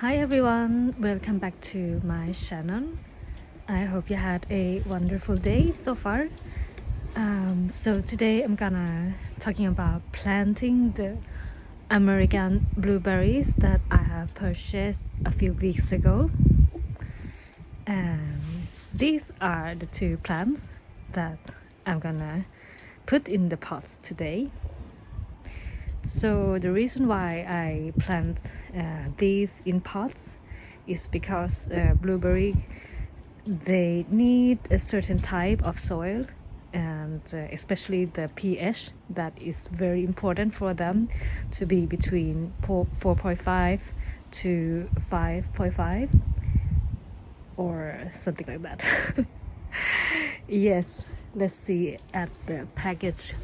Hi everyone, welcome back to my channel. I hope you had a wonderful day so far. So today I'm gonna talking about planting the American blueberries that I have purchased a few weeks ago. And these are the two plants that I'm gonna put in the pots today. So the reason why I plant these in pots is because blueberry, they need a certain type of soil, and especially the pH that is very important for them to be between 4.5 to 5.5 or something like that. Yes, let's see at the package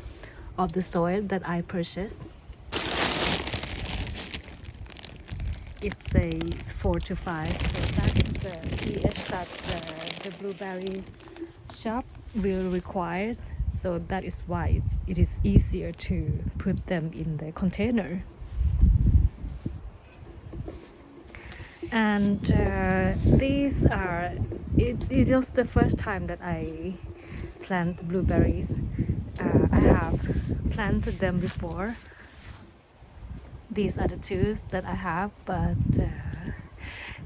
of the soil that I purchased. It says 4 to 5, so that is the pH that the blueberries shop will require. So that is why it is easier to put them in the container. And these are, it was the first time that I plant blueberries. I have planted them before. These are the two that I have, but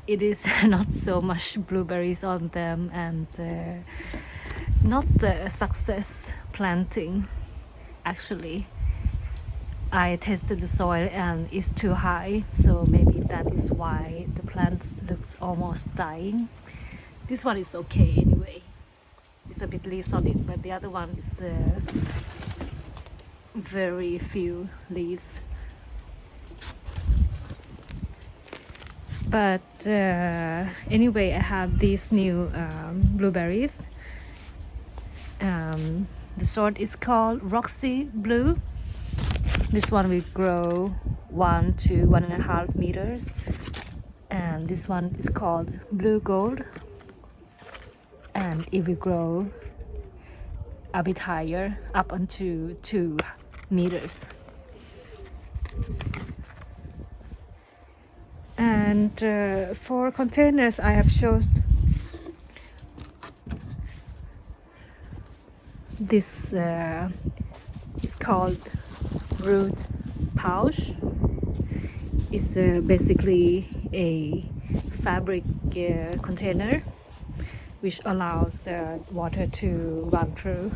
it is not so much blueberries on them, and not a success planting. Actually, I tested the soil and it's too high, so maybe that is why the plant looks almost dying. This one is okay anyway. It's a bit leaves on it, but the other one is very few leaves. But anyway, I have these new blueberries. The sort is called Roxy Blue. This one will grow 1 to 1.5 meters, and this one is called Bluegold, and it will grow a bit higher, up onto 2 meters. And for containers, I have chosen this. It's called root pouch. It's basically a fabric container which allows water to run through.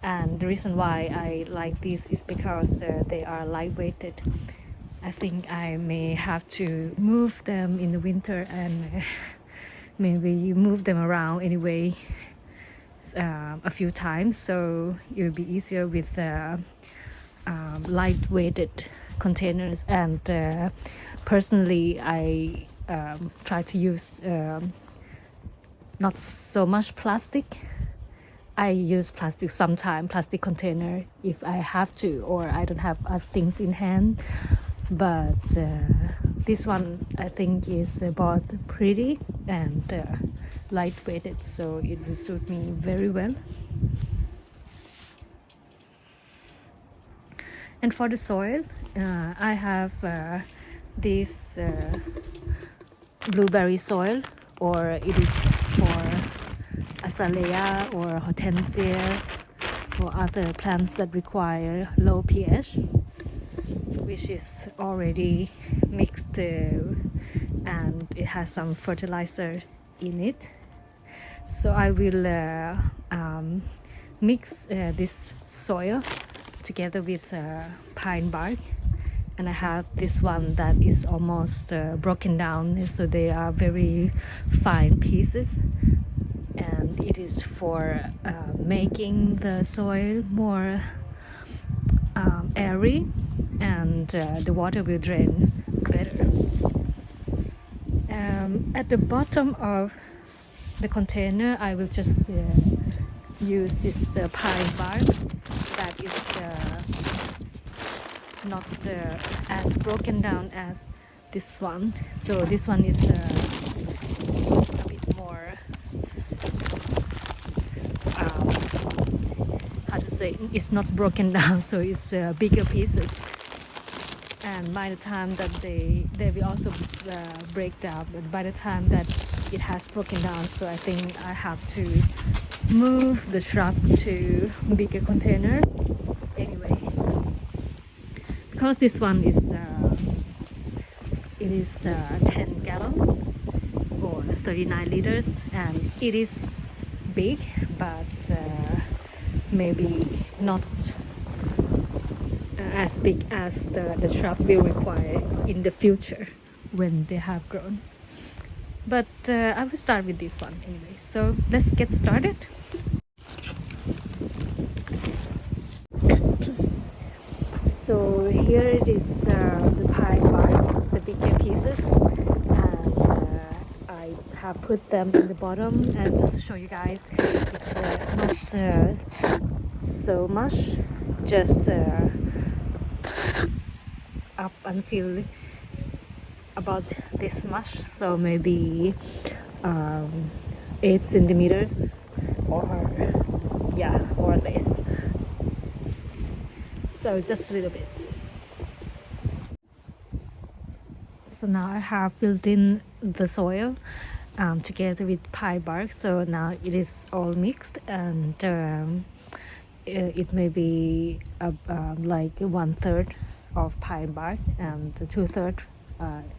And the reason why I like these is because they are lightweighted. I think I may have to move them in the winter, and maybe you move them around anyway a few times, so it will be easier with light-weighted containers. And personally, I try to use not so much plastic. I use plastic sometimes, plastic container if I have to, or I don't have things in hand. But this one I think is both pretty and lightweighted, so it will suit me very well. And for the soil, I have this blueberry soil, or it is for azalea or hortensia or other plants that require low pH, which is already mixed and it has some fertilizer in it. So I will mix this soil together with pine bark, and I have this one that is almost broken down, so they are very fine pieces, and it is for making the soil more airy, and the water will drain better. At the bottom of the container, I will just use this pine bark that is not as broken down as this one. So this one is a bit more how to say, it's not broken down, so it's bigger pieces. and by the time that they will also break down, but by the time that it has broken down, so I think I have to move the shrub to bigger container anyway, because this one is it is 10 gallon or 39 liters, and it is big, but maybe not as big as the shrub will require in the future when they have grown. But I will start with this one anyway, so let's get started. So here it is, the pine bark, the bigger pieces, and I have put them in the bottom, and just to show you guys, it's not so much, just up until about this much, so maybe 8 centimeters or or less, so just a little bit. So now I have built in the soil together with pine bark, so now it is all mixed, and it may be like 1/3 of pine bark and 2/3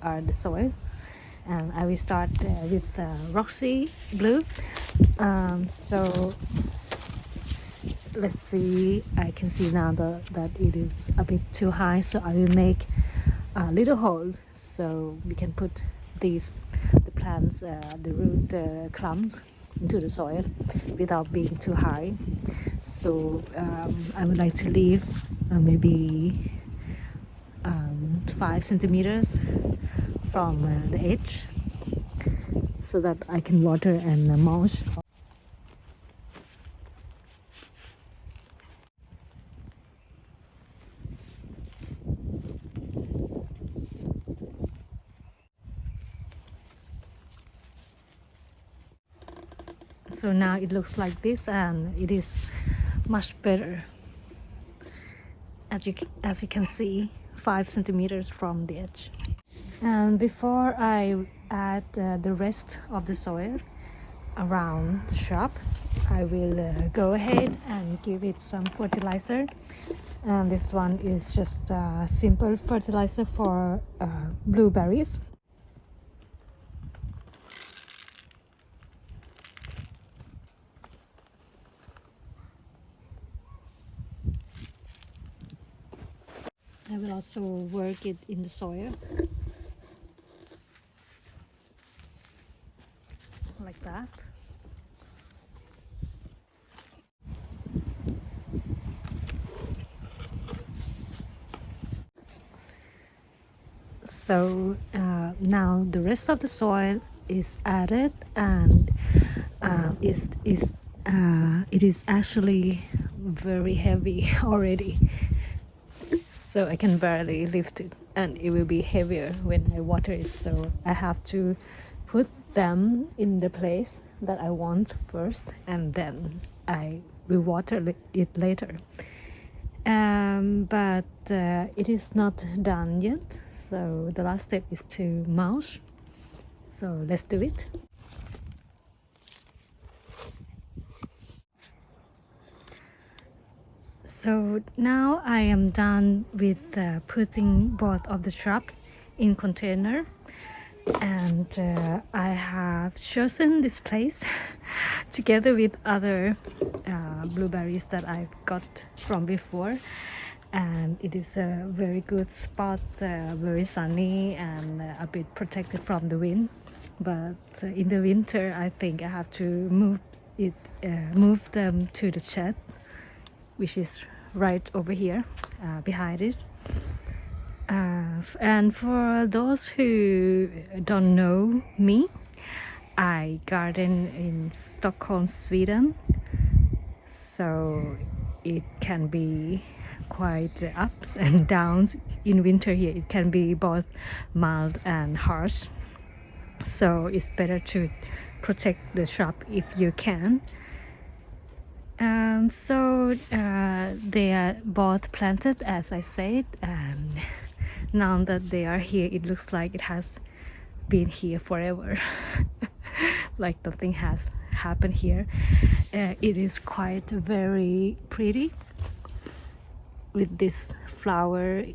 are the soil. And I will start with Roxy blue. So let's see, I can see now that it is a bit too high, so I will make a little hole so we can put the plants, the root clumps into the soil without being too high. So I would like to leave maybe 5 centimeters from the edge, so that I can water and mulch. So now it looks like this, and it is much better, as you can see, 5 centimeters from the edge. And before I add the rest of the soil around the shrub, I will go ahead and give it some fertilizer. And this one is just a simple fertilizer for blueberries. I will also work it in the soil like that. So now the rest of the soil is added, and it is actually very heavy already. So I can barely lift it, and it will be heavier when I water it. So I have to put them in the place that I want first, and then I will water it later. But it is not done yet. So the last step is to mulch. So let's do it. So now I am done with putting both of the shrubs in container, and I have chosen this place together with other blueberries that I got from before, and it is a very good spot, very sunny and a bit protected from the wind. But in the winter I think I have to move them to the shed, which is right over here behind it. And for those who don't know me, I garden in Stockholm, Sweden, so it can be quite ups and downs. In winter here it can be both mild and harsh, so it's better to protect the shrub if you can. So they are both planted, as I said, and now that they are here, it looks like it has been here forever. Like nothing has happened here. It is quite very pretty with this flower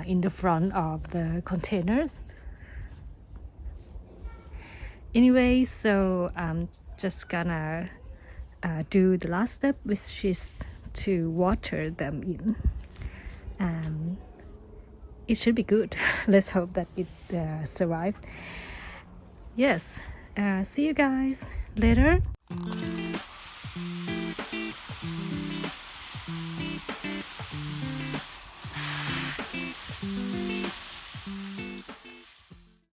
in the front of the containers. Anyway, so I'm just gonna do the last step, which is to water them in, and it should be good. Let's hope that it survived. Yes, see you guys later.